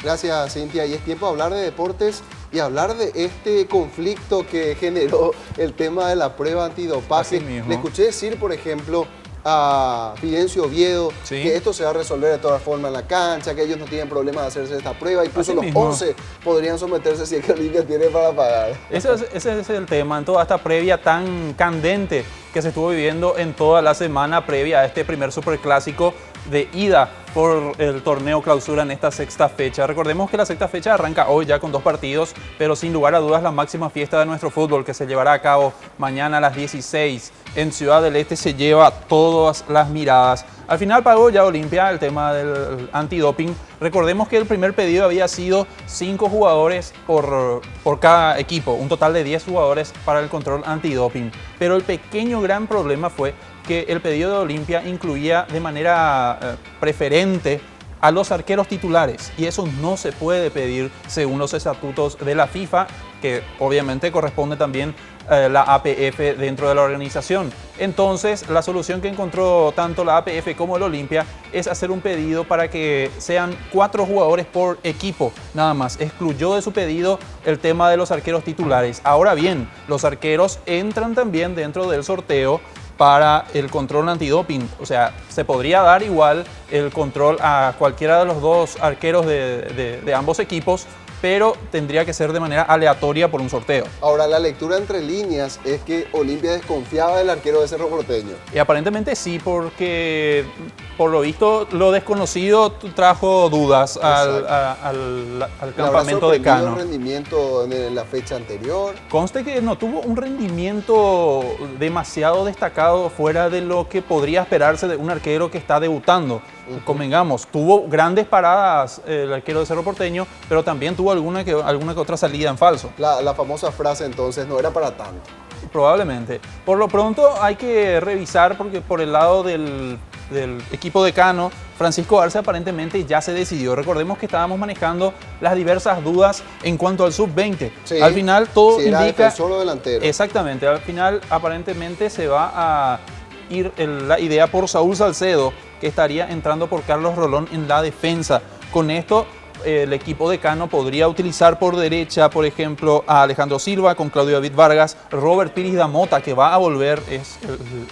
Gracias, Cintia. Y es tiempo de hablar de deportes y hablar de este conflicto que generó el tema de la prueba antidopaje. Le escuché decir, por ejemplo, a Fidencio Oviedo que esto se va a resolver de todas formas en la cancha, que ellos no tienen problema de hacerse esta prueba, incluso los 11 podrían someterse si es que Olimpia tiene para pagar. Ese es el tema en toda esta previa tan candente que se estuvo viviendo en toda la semana previa a este primer superclásico de ida por el torneo clausura en esta sexta fecha. Recordemos que la sexta fecha arranca hoy ya con 2 partidos, pero sin lugar a dudas la máxima fiesta de nuestro fútbol, que se llevará a cabo mañana a las 16 en Ciudad del Este, se lleva todas las miradas. Al final pagó ya Olimpia el tema del antidoping. Recordemos que el primer pedido había sido 5 jugadores por cada equipo, un total de 10 jugadores para el control antidoping. Pero el pequeño gran problema fue que el pedido de Olimpia incluía de manera preferente a los arqueros titulares, y eso no se puede pedir según los estatutos de la FIFA, que obviamente corresponde también la APF dentro de la organización. Entonces, la solución que encontró tanto la APF como el Olimpia es hacer un pedido para que sean 4 jugadores por equipo, nada más. Excluyó de su pedido el tema de los arqueros titulares. Ahora bien, los arqueros entran también dentro del sorteo para el control antidoping. O sea, se podría dar igual el control a cualquiera de los 2 arqueros de ambos equipos, pero tendría que ser de manera aleatoria por un sorteo. Ahora, la lectura entre líneas es que Olimpia desconfiaba del arquero de Cerro Porteño. Y aparentemente sí, porque por lo visto lo desconocido trajo dudas al campamento de Cano. ¿El rendimiento en la fecha anterior? Conste que no tuvo un rendimiento demasiado destacado fuera de lo que podría esperarse de un arquero que está debutando. Convengamos, tuvo grandes paradas el arquero de Cerro Porteño, pero también tuvo alguna que otra salida en falso. La famosa frase entonces no era para tanto. Probablemente. Por lo pronto hay que revisar, porque por el lado del equipo de Cano, Francisco Arce aparentemente ya se decidió. Recordemos que estábamos manejando las diversas dudas en cuanto al sub-20. Sí, al final todo indica... solo delantero. Exactamente. Al final aparentemente se va a ir la idea por Saúl Salcedo, que estaría entrando por Carlos Rolón en la defensa. Con esto, el equipo de Cano podría utilizar por derecha, por ejemplo, a Alejandro Silva con Claudio David Vargas, Robert Piris da Mota, que va a volver, es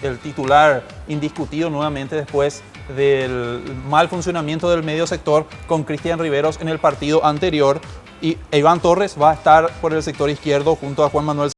el titular indiscutido nuevamente después del mal funcionamiento del medio sector con Cristian Riveros en el partido anterior, y Iván Torres va a estar por el sector izquierdo junto a Juan Manuel